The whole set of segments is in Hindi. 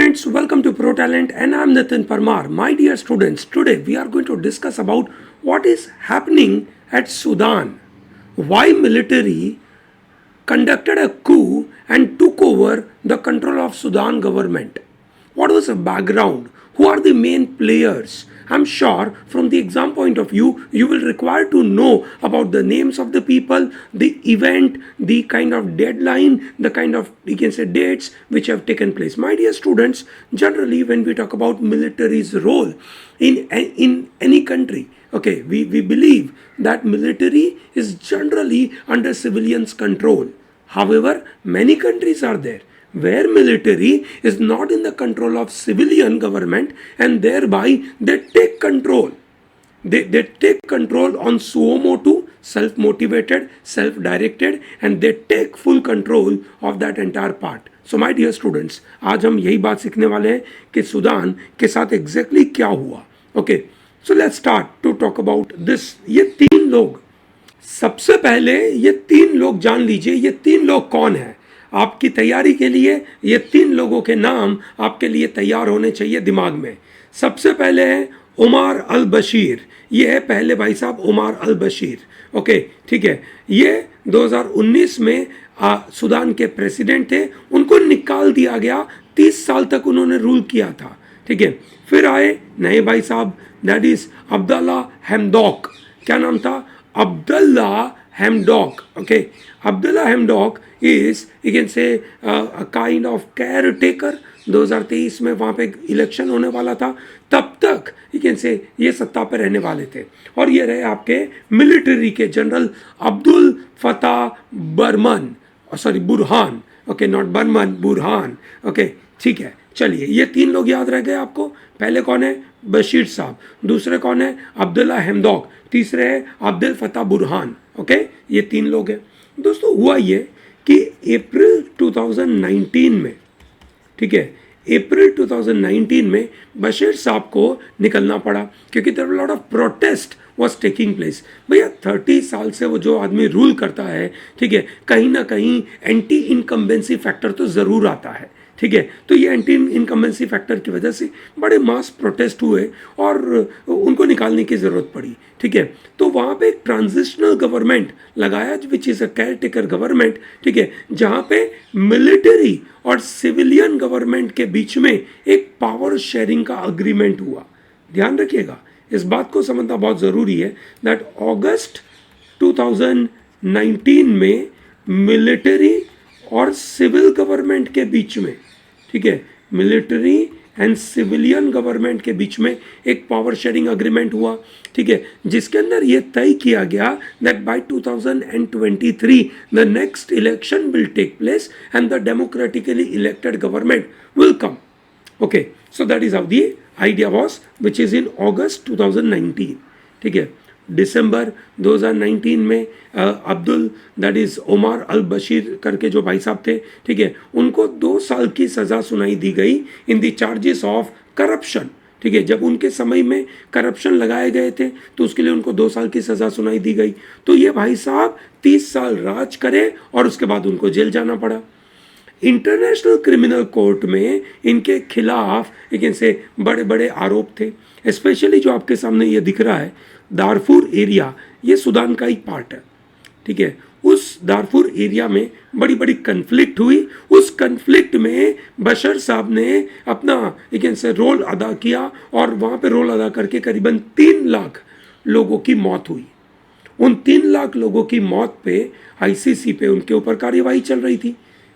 friends, welcome to Pro Talent and I'm Nitin Parmar. My dear students, today we are going to discuss about what is happening at Sudan. Why military conducted a coup and took over the control of Sudan government. What was the background? Who are the main players? I'm sure from the exam point of view, you will require to know about the names of the people, the event, the kind of deadline, the kind of, you can say, dates which have taken place. My dear students, generally when we talk about military's role in any country, okay, we believe that military is generally under civilians' control. However, many countries are there where military is not in the control of civilian government and thereby they take control. They take control on suo motu, self-motivated, self-directed, and they take full control of that entire part. So my dear students, आज हम यही बात सीखने वाले हैं कि सूडान के साथ एग्जैक्टली क्या हुआ. Okay, so let's start to talk about this. ये तीन लोग, सबसे पहले ये तीन लोग जान लीजिए, ये तीन लोग कौन है. आपकी तैयारी के लिए ये तीन लोगों के नाम आपके लिए तैयार होने चाहिए दिमाग में. सबसे पहले है उमर अल बशीर. ये है पहले भाई साहब उमर अल बशीर. ओके, ठीक है. ये 2019 में सूडान के प्रेसिडेंट थे. उनको निकाल दिया गया. 30 साल तक उन्होंने रूल किया था. ठीक है. फिर आए नए भाई साहब, दैट इज अब्दुल्ला हमदौक. क्या नाम था? Abdullah Hamdok. Okay, Abdullah Hamdok is, you can say, a kind of caretaker. 2023 में वहाँ पे इलेक्शन होने वाला था. तब तक you can say ये सत्ता पे रहने वाले थे. और ये रहे आपके मिलिट्री के general Abdul Fattah Burman, sorry Burhan. Okay, not Burman, Burhan. Okay, ठीक है. चलिए, ये तीन लोग याद रह गए आपको. पहले कौन है? बशीर साहब. दूसरे कौन है? अब्दुल्ला हमदौक. तीसरे है अब्दुल फताह बुरहान. ओके, ये तीन लोग हैं. दोस्तों, हुआ ये कि अप्रैल 2019 में, ठीक है, अप्रैल 2019 में बशीर साहब को निकलना पड़ा क्योंकि there lot of protest was taking place. भैया 30 साल से वो जो आदमी रूल करता है, ठीक है, कहीं ना कहीं एंटी इनकम्बेंसी फैक्टर तो ज़रूर आता है. ठीक है, तो ये एंटी इनकम्बेंसी फैक्टर की वजह से बड़े मास प्रोटेस्ट हुए और उनको निकालने की ज़रूरत पड़ी. ठीक है, तो वहाँ पे एक ट्रांजिशनल गवर्नमेंट लगाया which is a care taker government. ठीक है, जहाँ पे मिलिट्री और सिविलियन गवर्नमेंट के बीच में एक पावर शेयरिंग का अग्रीमेंट हुआ. ध्यान रखिएगा, इस बात को समझना बहुत ज़रूरी है दैट अगस्त 2019 में मिलिट्री और सिविल गवर्नमेंट के बीच में, ठीक है, मिलिट्री एंड सिविलियन गवर्नमेंट के बीच में एक पावर शेयरिंग अग्रीमेंट हुआ. ठीक है, जिसके अंदर ये तय किया गया that by 2023 the next election will take place and the democratically elected government will come. Okay, so that is how the idea was which is in August 2019. ठीक है, दिसंबर 2019 में Abdul, that is Omar al Bashir करके जो भाई साहब थे, ठीक है, उनको 2 साल की सज़ा सुनाई दी गई in the charges of corruption. ठीक है, जब उनके समय में करप्शन लगाए गए थे तो उसके लिए उनको 2 साल की सज़ा सुनाई दी गई. तो ये भाई साहब 30 साल राज करे और उसके बाद उनको जेल जाना पड़ा. इंटरनेशनल क्रिमिनल कोर्ट में इनके खिलाफ लेकिन से बड़े बड़े आरोप थे. स्पेशली जो आपके सामने ये दिख रहा है दारफुर एरिया, ये सूडान का ही पार्ट है. ठीक है, उस दारफुर एरिया में बड़ी बड़ी कन्फ्लिक्ट हुई. उस कन्फ्लिक्ट में बशीर साहब ने अपना लेकिन से रोल अदा किया और वहाँ पे रोल अदा करके करीबन 3 लाख लोगों की मौत हुई. उन 3 लाख लोगों की मौत पे ICC पे उनके ऊपर कार्यवाही चल रही थी.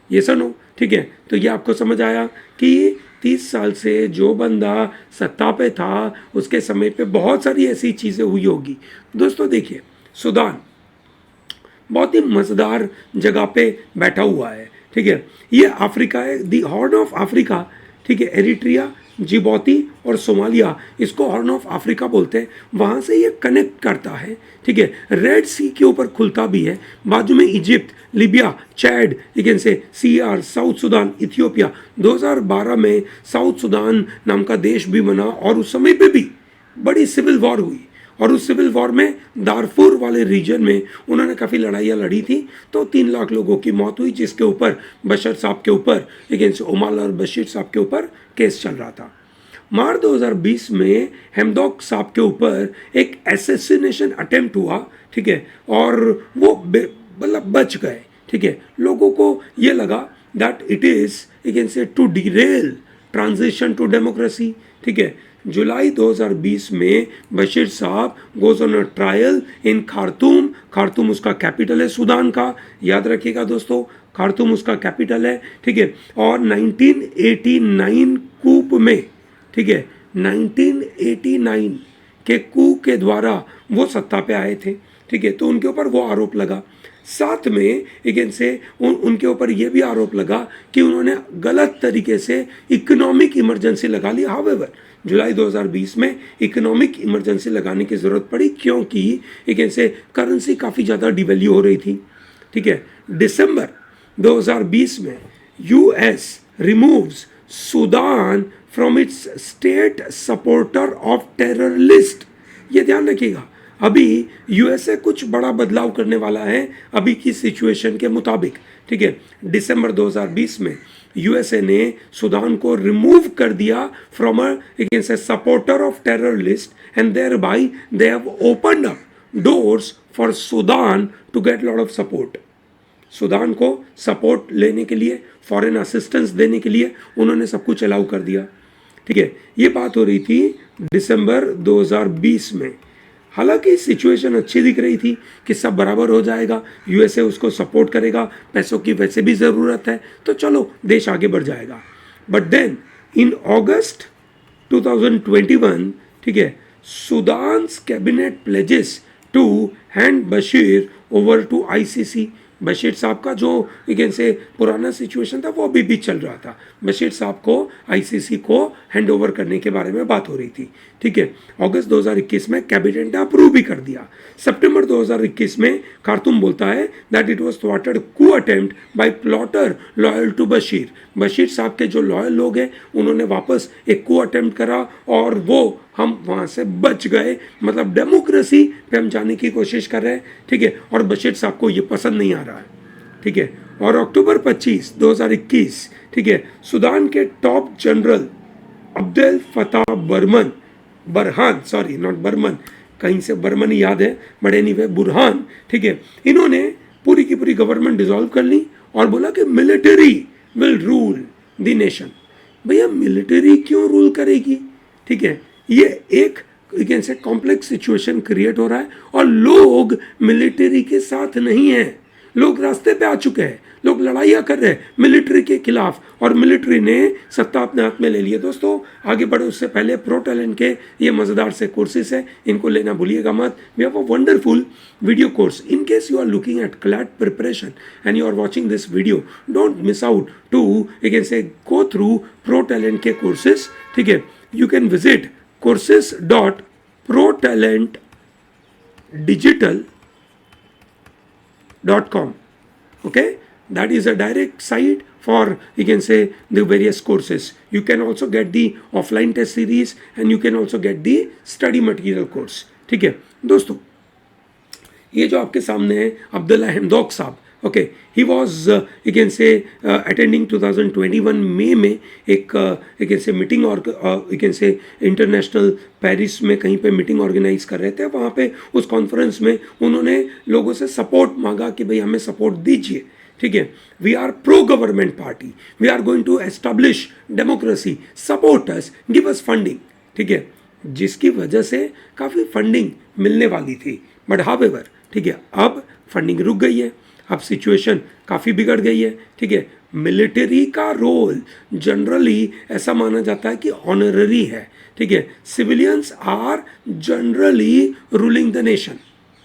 ये सुनो, ठीक है, तो ये आपको समझ आया कि 30 साल से जो बंदा सत्ता पे था उसके समय पे बहुत सारी ऐसी चीज़ें हुई होगी. दोस्तों देखिए, सूडान बहुत ही मज़ेदार जगह पे बैठा हुआ है. ठीक है, ये अफ्रीका है, दी हॉर्न ऑफ अफ्रीका. ठीक है, एरिट्रिया, जिबौती और सोमालिया, इसको हॉर्न ऑफ अफ्रीका बोलते हैं. वहाँ से ये कनेक्ट करता है. ठीक है, रेड सी के ऊपर खुलता भी है. बाजू में इजिप्ट, लीबिया, चैड, लेकिन से CR, साउथ सूडान, इथियोपिया. 2012 में साउथ सूडान नाम का देश भी बना और उस समय पे भी बड़ी सिविल वॉर हुई. और उस सिविल वॉर में दारफुर वाले रीजन में उन्होंने काफ़ी लड़ाइयाँ लड़ी थी, तो 3 लाख लोगों की मौत हुई, जिसके ऊपर बशर साहब के ऊपर अगेंस्ट उमर और बशीर साहब के ऊपर केस चल रहा था। मार्च 2020 में हेमदॉक साहब के ऊपर एक एसेसिनेशन अटेम्प्ट हुआ, ठीक है, और वो मतलब बच गए, ठीक है। लोगों को ये लगा that it is can say to derail transition to democracy, ठीक है। जुलाई 2020 में बशीर साहब goes on a trial in Khartoum. Khartoum उसका कैपिटल है सूडान का, याद रखिएगा दोस्तों, खार्तूम उसका कैपिटल है, ठीक है। और 1989 कूप में, ठीक है, 1989 के कू के द्वारा वो सत्ता पे आए थे, ठीक है। तो उनके ऊपर वो आरोप लगा। साथ में अगेन से उनके ऊपर ये भी आरोप लगा कि उन्होंने गलत तरीके से इकोनॉमिक इमरजेंसी लगा ली। हाउएवर जुलाई 2020 में इकोनॉमिक इमरजेंसी लगाने की ज़रूरत पड़ी, क्योंकि अगेन से करेंसी काफ़ी ज़्यादा डिवैल्यू हो रही थी, ठीक है। दिसंबर 2020 में US removes Sudan from its state supporter of terror list. ये ध्यान रखिएगा, अभी यूएसए कुछ बड़ा बदलाव करने वाला है अभी की सिचुएशन के मुताबिक, ठीक है। दिसंबर 2020 में यूएसए ने सूडान को रिमूव कर दिया from against a supporter of terror list and thereby they have opened up doors for Sudan to get lot of support. Sudan को सपोर्ट लेने के लिए, फॉरेन असिस्टेंस देने के लिए उन्होंने सब कुछ अलाउ कर दिया, ठीक है। ये बात हो रही थी दिसंबर 2020 में। हालांकि सिचुएशन अच्छी दिख रही थी कि सब बराबर हो जाएगा, यूएसए उसको सपोर्ट करेगा, पैसों की वैसे भी ज़रूरत है, तो चलो देश आगे बढ़ जाएगा। बट देन इन अगस्त 2021, ठीक है, Sudan's cabinet pledges to hand Bashir over to ICC. Bashir साहब का जो अगेन से पुराना सिचुएशन था वो अभी भी चल रहा था। बशीर साहब को आईसीसी को हैंड ओवर करने के बारे में बात हो रही थी, ठीक है। अगस्त 2021 में कैबिनेट ने अप्रूव भी कर दिया। सितंबर 2021 में खार्तूम बोलता है दैट इट वाज थ्वाटेड coup attempt by plotter loyal to Bashir. Bashir साहब के जो लॉयल लोग हैं उन्होंने वापस एक कू अटेम्प्ट करा और वो हम वहाँ से बच गए, मतलब डेमोक्रेसी पे हम जाने की कोशिश कर रहे हैं, ठीक है। और बशीर साहब को ये पसंद नहीं आ रहा है, ठीक है। और अक्टूबर 25, 2021, ठीक है, सूडान के top general Abdel Fattah Barhan, sorry not Burman, कहीं से बर्मन ही याद है, बट एनीवे बुरहान, ठीक है, इन्होंने पूरी की पूरी गवर्नमेंट डिसॉल्व कर ली और बोला कि military will rule the nation. भैया मिलिट्री क्यों रूल करेगी, ठीक है। ये एक से कॉम्प्लेक्स सिचुएशन क्रिएट हो रहा है और लोग मिलिट्री के साथ नहीं हैं, लोग रास्ते पे आ चुके हैं, लोग लड़ाइयाँ कर रहे हैं मिलिट्री के खिलाफ और मिलिट्री ने सत्ता अपने हाथ में ले ली है। दोस्तों आगे बढ़े उससे पहले प्रो टैलेंट के ये मज़ेदार से कोर्सेज है, इनको लेना भूलिएगा मत। We have a wonderful video course in case you are looking at CLAT preparation and you are watching this video, don't miss out to again say go through Pro Talent के कोर्सेज, ठीक है। You can visit courses.protalentdigital.com. Okay, that is a direct site for you can say the various courses. You can also get the offline test series and you can also get the study material course. ठीक है दोस्तों, ये जो आपके सामने है अब्दुल्ला हेमदॉक साहब, okay, he was you can say attending 2021 मई में एक यू कैन से मीटिंग और you can say international Paris में कहीं पे मीटिंग ऑर्गेनाइज कर रहे थे। वहाँ पे उस कॉन्फ्रेंस में उन्होंने लोगों से सपोर्ट मांगा कि भाई हमें सपोर्ट दीजिए, ठीक है। We are pro government party, we are going to establish democracy, support us, give us funding, ठीक है, जिसकी वजह से काफ़ी फंडिंग मिलने वाली थी। बट हाउएवर, ठीक है, अब फंडिंग रुक गई है, अब सिचुएशन काफ़ी बिगड़ गई है, ठीक है। मिलिट्री का रोल जनरली ऐसा माना जाता है कि ऑनररी है, ठीक है। Civilians are generally ruling the nation,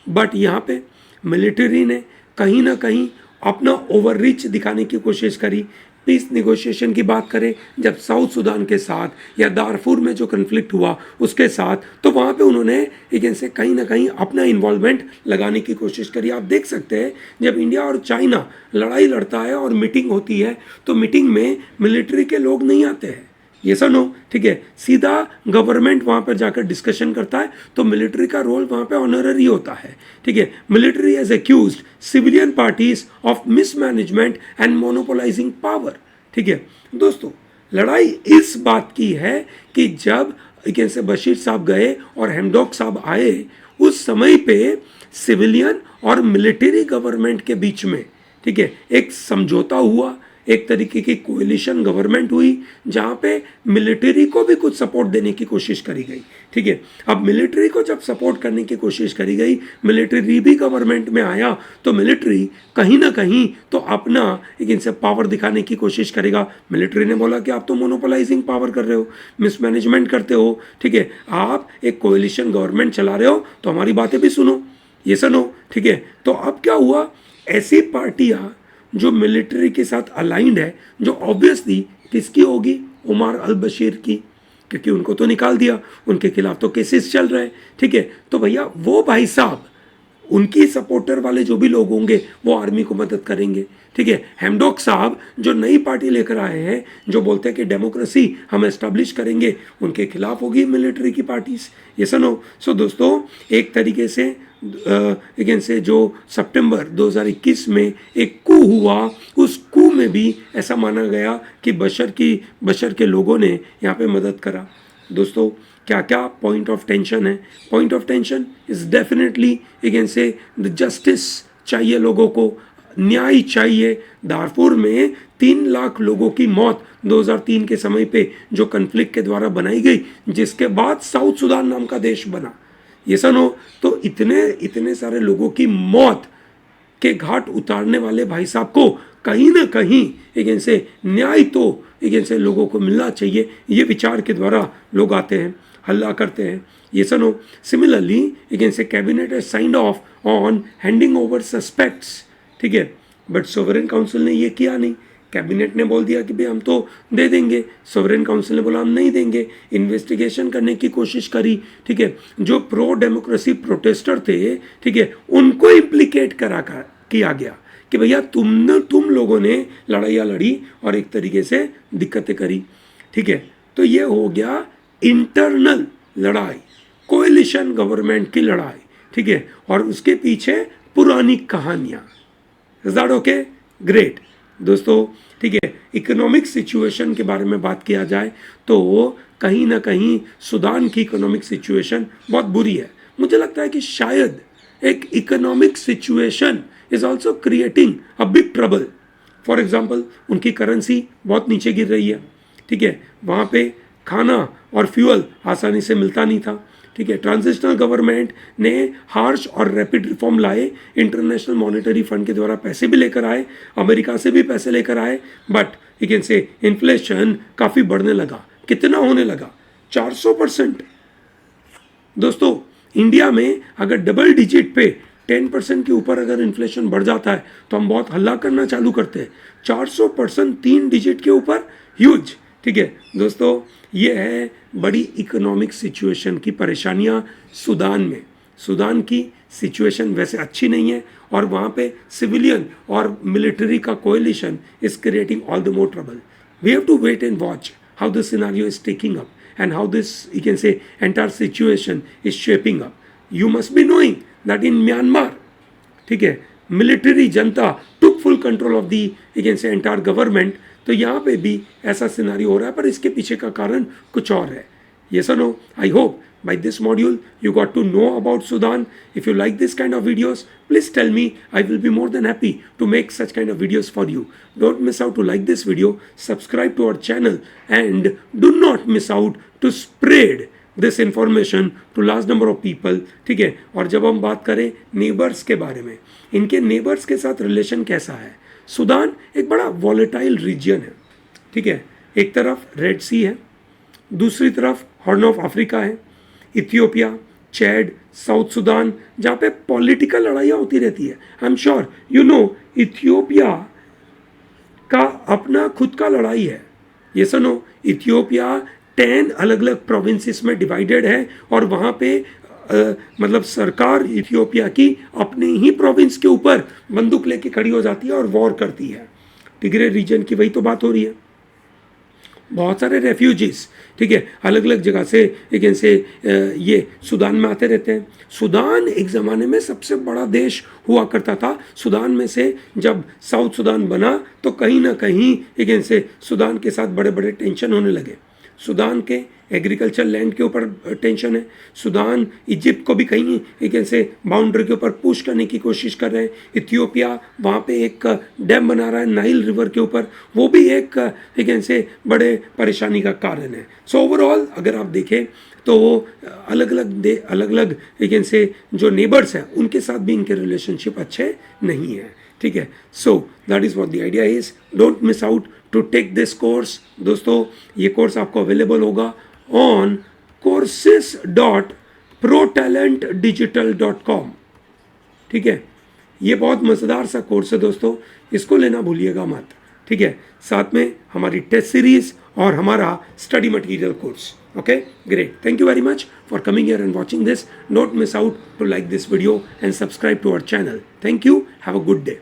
but यहाँ पे मिलिट्री ने कहीं ना कहीं अपना ओवररीच दिखाने की कोशिश करी। पीस निगोशिएशन की बात करें जब साउथ सूडान के साथ या दारफुर में जो कन्फ्लिक्ट हुआ उसके साथ, तो वहाँ पे उन्होंने एक से कहीं ना कहीं अपना इन्वॉल्वमेंट लगाने की कोशिश करी। आप देख सकते हैं जब इंडिया और चाइना लड़ाई लड़ता है और मीटिंग होती है तो मीटिंग में मिलिट्री के लोग नहीं आते हैं, ये सुनो, ठीक है, सीधा गवर्नमेंट वहाँ पर जाकर डिस्कशन करता है, तो मिलिट्री का रोल वहाँ पे ऑनररी होता है, ठीक है। Military has accused civilian parties of mismanagement and monopolising power, ठीक है। दोस्तों, लड़ाई इस बात की है कि जब से बशीर साहब गए और हेमडॉक साहब आए, उस समय पे सिविलियन और मिलिट्री गवर्नमेंट के बीच में, ठीक है, एक समझौता हुआ, एक तरीके की कोएलिशन गवर्नमेंट हुई, जहां पे मिलिट्री को भी कुछ सपोर्ट देने की कोशिश करी गई, ठीक है। अब मिलिट्री को जब सपोर्ट करने की कोशिश करी गई, मिलिट्री भी गवर्नमेंट में आया, तो मिलिट्री कहीं ना कहीं तो अपना एक इनसे पावर दिखाने की कोशिश करेगा। मिलिट्री ने बोला कि आप तो मोनोपोलाइजिंग पावर कर रहे हो, मिसमैनेजमेंट करते हो, ठीक है, आप एक कोएलिशन गवर्नमेंट चला रहे हो, तो हमारी बातें भी सुनो, ये सुनो, ठीक है। तो अब क्या हुआ, ऐसी पार्टियां जो मिलिट्री के साथ अलाइंड है, जो ऑब्वियसली किसकी होगी, उमर अल बशीर की, क्योंकि उनको तो निकाल दिया, उनके खिलाफ तो केसेस चल रहे हैं, ठीक है। तो भैया वो भाई साहब, उनकी सपोर्टर वाले जो भी लोग होंगे वो आर्मी को मदद करेंगे, ठीक है। हेमडॉक साहब जो नई पार्टी लेकर आए हैं, जो बोलते हैं कि डेमोक्रेसी हम एस्टेब्लिश करेंगे, उनके खिलाफ होगी मिलिट्री की पार्टीज, ये सुनो। सो दोस्तों, एक तरीके से से जो सितंबर 2021 में एक कू हुआ, उस कू में भी ऐसा माना गया कि बशर के लोगों ने यहाँ पे मदद करा। दोस्तों, क्या क्या पॉइंट ऑफ टेंशन है? Point of tension is definitely से द जस्टिस चाहिए, लोगों को न्याय चाहिए। दारपुर में 3 लाख लोगों की मौत 2003 के समय पे जो कन्फ्लिक्ट के द्वारा बनाई गई, जिसके बाद साउथ सुडान नाम का देश बना, ये सुनो। तो इतने सारे लोगों की मौत के घाट उतारने वाले भाई साहब को कहीं ना कहीं एक से न्याय तो एक से लोगों को मिलना चाहिए, ये विचार के द्वारा लोग आते हैं, हल्ला करते हैं, ये सुनो। सिमिलरली एक से cabinet has signed of on handing over suspects, ठीक है, बट सोवरेन काउंसिल ने ये किया नहीं। कैबिनेट ने बोल दिया कि भाई हम तो दे देंगे, सोवरेन काउंसिल ने बोला हम नहीं देंगे। इन्वेस्टिगेशन करने की कोशिश करी, ठीक है, जो प्रो डेमोक्रेसी प्रोटेस्टर थे, ठीक है, उनको इम्प्लीकेट किया गया कि भैया तुम लोगों ने लड़ाइयाँ लड़ी और एक तरीके से दिक्कतें करी, ठीक है। तो ये हो गया इंटरनल लड़ाई, कोएलिशन गवर्नमेंट की लड़ाई, ठीक है, और उसके पीछे पुरानी कहानियाँ। Is that okay? ग्रेट। दोस्तों, ठीक है, इकोनॉमिक सिचुएशन के बारे में बात किया जाए तो कहीं ना कहीं सूडान की इकोनॉमिक सिचुएशन बहुत बुरी है। मुझे लगता है कि शायद एक economic situation is also creating a big trouble. For example, उनकी करेंसी बहुत नीचे गिर रही है, ठीक है, वहाँ पे खाना और फ्यूल आसानी से मिलता नहीं था, ठीक है। ट्रांजिशनल गवर्नमेंट ने हार्श और रैपिड रिफॉर्म लाए, इंटरनेशनल मॉनेटरी फंड के द्वारा पैसे भी लेकर आए, अमेरिका से भी पैसे लेकर आए, बट से इन्फ्लेशन काफ़ी बढ़ने लगा। कितना होने लगा? 400%। दोस्तों, इंडिया में अगर डबल डिजिट पे 10% के ऊपर अगर इन्फ्लेशन बढ़ जाता है तो हम बहुत हल्ला करना चालू करते हैं। 400%, 3 डिजिट के ऊपर, ह्यूज, ठीक है। दोस्तों, ये है बड़ी इकोनॉमिक सिचुएशन की परेशानियां सूडान में। सूडान की सिचुएशन वैसे अच्छी नहीं है और वहाँ पे सिविलियन और मिलिट्री का coalition is creating all the more trouble. We have to wait and watch how this scenario is taking up and how this, you can say, entire situation is shaping up. You must be knowing that in Myanmar, ठीक है, military Janata took full control of the, you can say, entire government. तो यहाँ पे भी ऐसा सिनारियो हो रहा है, पर इसके पीछे का कारण कुछ और है। Yes or no? I hope by this module you got to know about Sudan. If you like this kind of videos, please tell me. I will be more than happy to make such kind of videos for you. Don't miss out to like this video, subscribe to our channel, and do not miss out to spread this information to large number of people, ठीक है। और जब हम बात करें नेबर्स के बारे में, इनके नेबर्स के साथ रिलेशन कैसा है, सूडान एक बड़ा वॉलेटाइल रीजन है, ठीक है। एक तरफ रेड सी है, दूसरी तरफ हॉर्न ऑफ अफ्रीका है, इथियोपिया, चैड, साउथ सूडान, जहाँ पे पॉलिटिकल लड़ाइयाँ होती रहती है। I am sure you know Ethiopia का अपना खुद का लड़ाई है। ये सुनो, इथियोपिया 10 अलग अलग प्रोविंसेस में डिवाइडेड है और वहाँ पे मतलब सरकार इथियोपिया की अपने ही प्रोविंस के ऊपर बंदूक लेके खड़ी हो जाती है और वॉर करती है। टिग्रे रीजन की वही तो बात हो रही है। बहुत सारे रेफ्यूजीज, ठीक है, अलग अलग जगह से लेकिन से ये सूडान में आते रहते हैं। सूडान एक ज़माने में सबसे बड़ा देश हुआ करता था। सूडान में से जब साउथ सूडान बना तो कहीं ना कहीं लेकिन से सूडान के साथ बड़े बड़े टेंशन होने लगे। सूडान के एग्रीकल्चर लैंड के ऊपर टेंशन है। सूडान इजिप्ट को भी कहीं एक ऐसे बाउंड्री के ऊपर पुश करने की कोशिश कर रहे हैं। इथियोपिया वहाँ पे एक डैम बना रहा है नाइल रिवर के ऊपर, वो भी एक ऐसे बड़े परेशानी का कारण है। सो ओवरऑल अगर आप देखें तो अलग अलग एक ऐसे जो नेबर्स हैं उनके साथ भी इनके रिलेशनशिप अच्छे नहीं है, ठीक है। So that is what the idea is. Don't miss out to take this course. दोस्तों ये कोर्स आपको अवेलेबल होगा ऑन courses.protalentdigital.com, ठीक है। ये बहुत मज़ेदार सा कोर्स है दोस्तों, इसको लेना भूलिएगा मत, ठीक है। साथ में हमारी टेस्ट सीरीज और हमारा study material course. Okay great, thank you very much for coming here and watching this. Don't miss out to like this video and subscribe to our channel. Thank you, have a good day.